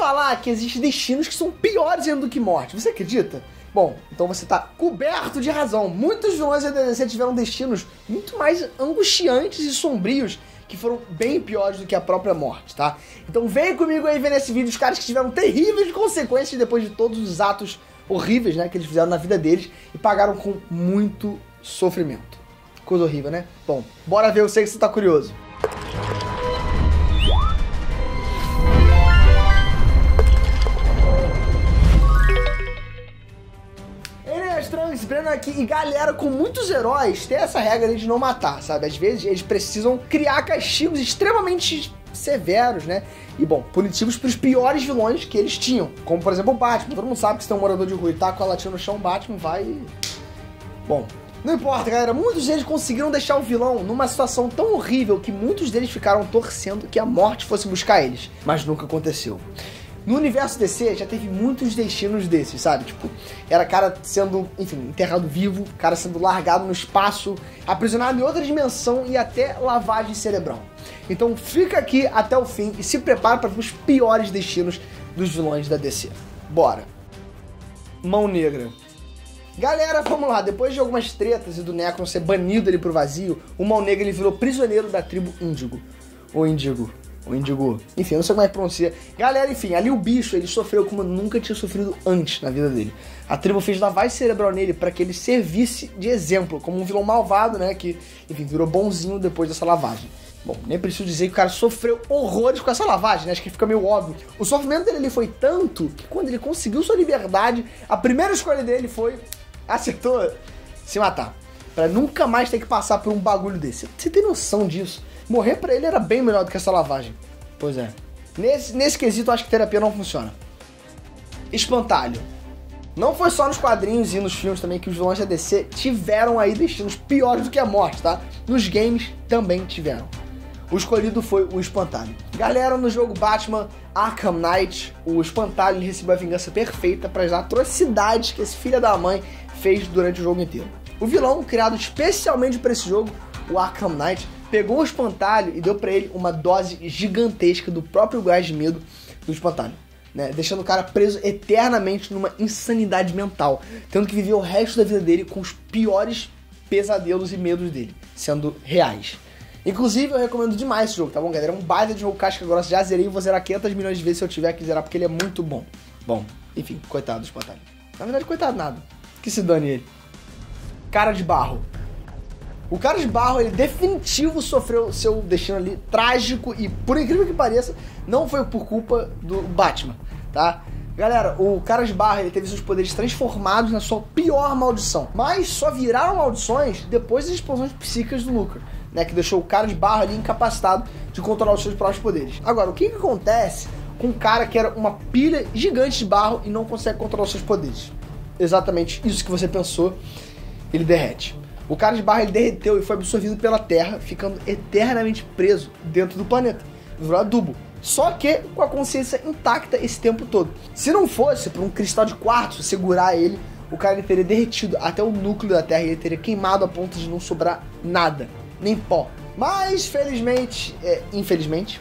falar que existem destinos que são piores ainda do que morte. Você acredita? Bom, então você tá coberto de razão. Muitos vilões da DC tiveram destinos muito mais angustiantes e sombrios, que foram bem piores do que a própria morte, tá? Então vem comigo aí ver nesse vídeo os caras que tiveram terríveis consequências depois de todos os atos horríveis, né, que eles fizeram na vida deles e pagaram com muito sofrimento. Coisa horrível, né? Bom, bora ver, eu sei que você tá curioso. Esse Breno aqui, e galera, com muitos heróis tem essa regra de não matar, sabe? Às vezes eles precisam criar castigos extremamente severos, né? E, bom, punitivos pros piores vilões que eles tinham. Como, por exemplo, o Batman. Todo mundo sabe que se tem um morador de rua e tá com a latinha no chão, o Batman vai... Bom, não importa, galera. Muitos deles conseguiram deixar o vilão numa situação tão horrível que muitos deles ficaram torcendo que a morte fosse buscar eles. Mas nunca aconteceu. No universo DC já teve muitos destinos desses, sabe? Tipo, era cara sendo, enfim, enterrado vivo, cara sendo largado no espaço, aprisionado em outra dimensão e até lavagem cerebral. Então fica aqui até o fim e se prepara para os piores destinos dos vilões da DC. Bora! Mão Negra. Galera, vamos lá. Depois de algumas tretas e do Necron ser banido ali pro vazio, o Mão Negra ele virou prisioneiro da tribo Índigo. Ou Índigo. O Índigo, enfim, eu não sei como é que pronuncia. Galera, enfim, ali o bicho, ele sofreu como nunca tinha sofrido antes na vida dele. A tribo fez lavagem cerebral nele para que ele servisse de exemplo, como um vilão malvado, né, que, enfim, virou bonzinho depois dessa lavagem. Bom, nem preciso dizer que o cara sofreu horrores com essa lavagem, né, acho que fica meio óbvio. O sofrimento dele ali foi tanto que quando ele conseguiu sua liberdade, a primeira escolha dele foi, acertou, se matar. Pra nunca mais ter que passar por um bagulho desse. Você tem noção disso? Morrer pra ele era bem melhor do que essa lavagem. Pois é. Nesse quesito, eu acho que terapia não funciona. Espantalho. Não foi só nos quadrinhos e nos filmes também que os vilões da DC tiveram aí destinos piores do que a morte, tá? Nos games também tiveram. O escolhido foi o Espantalho. Galera, no jogo Batman Arkham Knight, o Espantalho ele recebeu a vingança perfeita para as atrocidades que esse filho da mãe fez durante o jogo inteiro. O vilão, criado especialmente para esse jogo, o Arkham Knight, pegou o Espantalho e deu pra ele uma dose gigantesca do próprio gás de medo do Espantalho, né? Deixando o cara preso eternamente numa insanidade mental, tendo que viver o resto da vida dele com os piores pesadelos e medos dele, sendo reais. Inclusive, eu recomendo demais esse jogo, tá bom, galera? É um baita de jogo casca grossa, já zerei e vou zerar 500 milhões de vezes se eu tiver que zerar, porque ele é muito bom. Bom, enfim, coitado do Espantalho. Na verdade, coitado nada. Que se dane ele. Cara de Barro. O Cara de Barro, ele definitivo sofreu seu destino ali trágico e, por incrível que pareça, não foi por culpa do Batman, tá? Galera, o Cara de Barro, ele teve seus poderes transformados na sua pior maldição, mas só viraram maldições depois das explosões psíquicas do Luthor, né? Que deixou o Cara de Barro ali incapacitado de controlar os seus próprios poderes. Agora, o que acontece com um cara que era uma pilha gigante de barro e não consegue controlar os seus poderes? Exatamente isso que você pensou, ele derrete. O Cara de Barro ele derreteu e foi absorvido pela Terra, ficando eternamente preso dentro do planeta. Virou adubo. Só que com a consciência intacta esse tempo todo. Se não fosse por um cristal de quartzo segurar ele, o cara ele teria derretido até o núcleo da Terra e ele teria queimado a ponto de não sobrar nada, nem pó. Mas felizmente, infelizmente,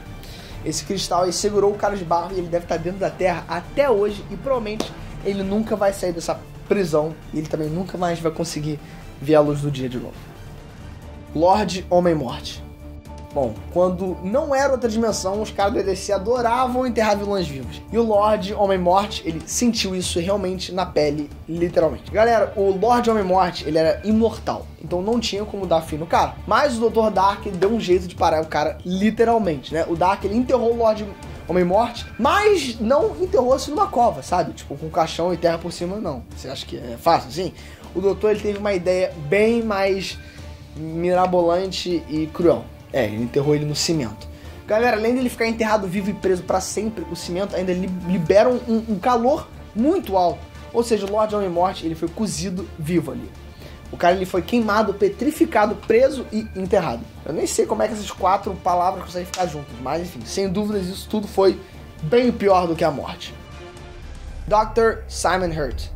esse cristal aí segurou o Cara de Barro e ele deve estar dentro da Terra até hoje e provavelmente ele nunca vai sair dessa prisão e ele também nunca mais vai conseguir ver a luz do dia de novo. Lorde Homem-Morte. Bom, quando não era outra dimensão, os caras do EDC adoravam enterrar vilões vivos. E o Lorde Homem-Morte, ele sentiu isso realmente na pele, literalmente. Galera, o Lorde Homem-Morte, ele era imortal, então não tinha como dar fim no cara. Mas o Dr. Dark deu um jeito de parar o cara, literalmente, né? O Dark, ele enterrou o Lorde Homem-Morte, mas não enterrou-se numa cova, sabe? Tipo, com caixão e terra por cima, não. Você acha que é fácil assim? O doutor ele teve uma ideia bem mais mirabolante e cruel. Ele enterrou ele no cimento. Galera, além dele ficar enterrado vivo e preso pra sempre, o cimento ainda libera um calor muito alto. Ou seja, o Lorde Homem-Morte ele foi cozido vivo ali. O cara ele foi queimado, petrificado, preso e enterrado. Eu nem sei como é que essas 4 palavras conseguem ficar juntas, mas enfim, sem dúvidas isso tudo foi bem pior do que a morte. Dr. Simon Hurt.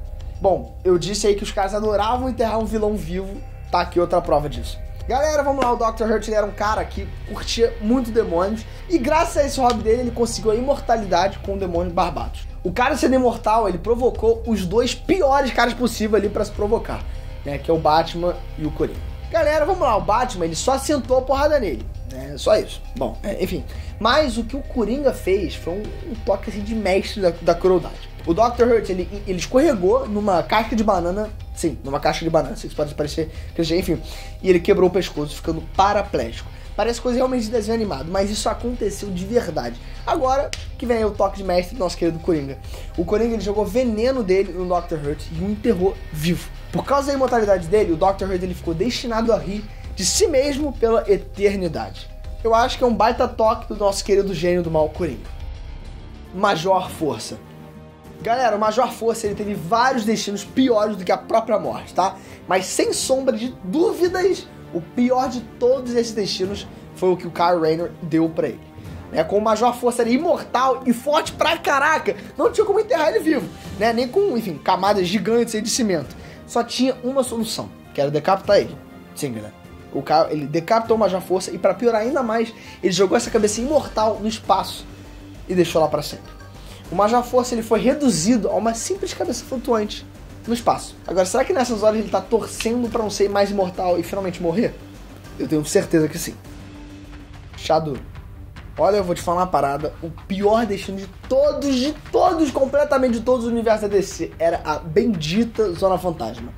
Bom, eu disse aí que os caras adoravam enterrar um vilão vivo, tá aqui outra prova disso. Galera, vamos lá, o Dr. Hurt ele era um cara que curtia muito demônios e graças a esse hobby dele, ele conseguiu a imortalidade com demônios barbados. O cara sendo imortal, ele provocou os dois piores caras possíveis ali pra se provocar, né, que é o Batman e o Coringa. Galera, vamos lá, o Batman ele só sentou a porrada nele, né, só isso. Bom, enfim, mas o que o Coringa fez foi um toque assim, de mestre da crueldade. O Dr. Hurt, ele escorregou numa casca de banana. Sim, numa casca de banana. Isso pode parecer clichê, enfim. E ele quebrou o pescoço, ficando paraplégico. Parece coisa realmente de desenho animado, mas isso aconteceu de verdade. Agora que vem aí o toque de mestre do nosso querido Coringa. O Coringa, ele jogou veneno dele no Dr. Hurt e o enterrou vivo. Por causa da imortalidade dele, o Dr. Hurt ele ficou destinado a rir de si mesmo pela eternidade. Eu acho que é um baita toque do nosso querido gênio do mal Coringa. Major Força. Galera, o Major Força ele teve vários destinos piores do que a própria morte, tá? Mas sem sombra de dúvidas, o pior de todos esses destinos foi o que o Kyle Rayner deu pra ele. Com o Major Força ele imortal e forte pra caraca, não tinha como enterrar ele vivo, né? Nem com, enfim, camadas gigantes aí de cimento. Só tinha uma solução, que era decapitar ele. Sim, galera. O Kyle, ele decapitou o Major Força e pra piorar ainda mais, ele jogou essa cabeça imortal no espaço e deixou lá pra sempre. O Major Força ele foi reduzido a uma simples cabeça flutuante no espaço. Agora, será que nessas horas ele tá torcendo pra não ser mais imortal e finalmente morrer? Eu tenho certeza que sim. Shadow. Olha, eu vou te falar uma parada. O pior destino de todos, completamente de todos os universos da DC era a bendita Zona Fantasma.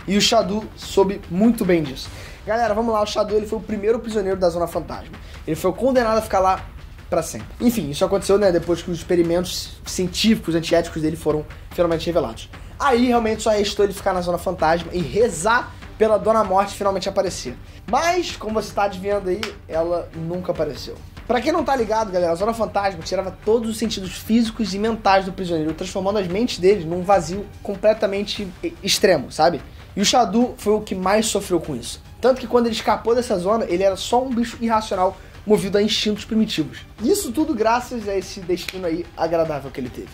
E o Shadow soube muito bem disso. Galera, vamos lá. O Shadow ele foi o primeiro prisioneiro da Zona Fantasma. Ele foi condenado a ficar lá pra sempre. Enfim, isso aconteceu, né, depois que os experimentos científicos, antiéticos dele foram finalmente revelados. Aí, realmente, só restou ele ficar na Zona Fantasma e rezar pela Dona Morte finalmente aparecer. Mas, como você tá adivinhando aí, ela nunca apareceu. Pra quem não tá ligado, galera, a Zona Fantasma tirava todos os sentidos físicos e mentais do prisioneiro, transformando as mentes dele num vazio completamente extremo, sabe? E o Shadow foi o que mais sofreu com isso. Tanto que quando ele escapou dessa zona, ele era só um bicho irracional, movido a instintos primitivos. Isso tudo graças a esse destino aí agradável que ele teve.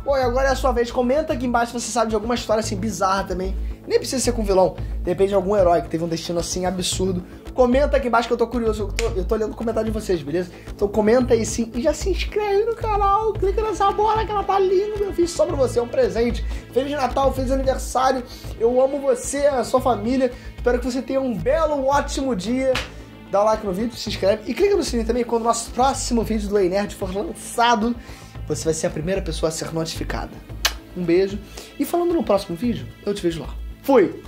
Bom, e agora é a sua vez. Comenta aqui embaixo se você sabe de alguma história assim bizarra também. Nem precisa ser com vilão. De repente de algum herói que teve um destino assim absurdo. Comenta aqui embaixo que eu tô curioso. Eu tô lendo o comentário de vocês, beleza? Então comenta aí sim. E já se inscreve no canal. Clica nessa bola que ela tá linda. Eu fiz só pra você. É um presente. Feliz Natal, feliz aniversário. Eu amo você, a sua família. Espero que você tenha um belo, ótimo dia. Dá um like no vídeo, se inscreve e clica no sininho também. Quando o nosso próximo vídeo do Ei Nerd for lançado, você vai ser a primeira pessoa a ser notificada. Um beijo. E falando no próximo vídeo, eu te vejo lá. Fui!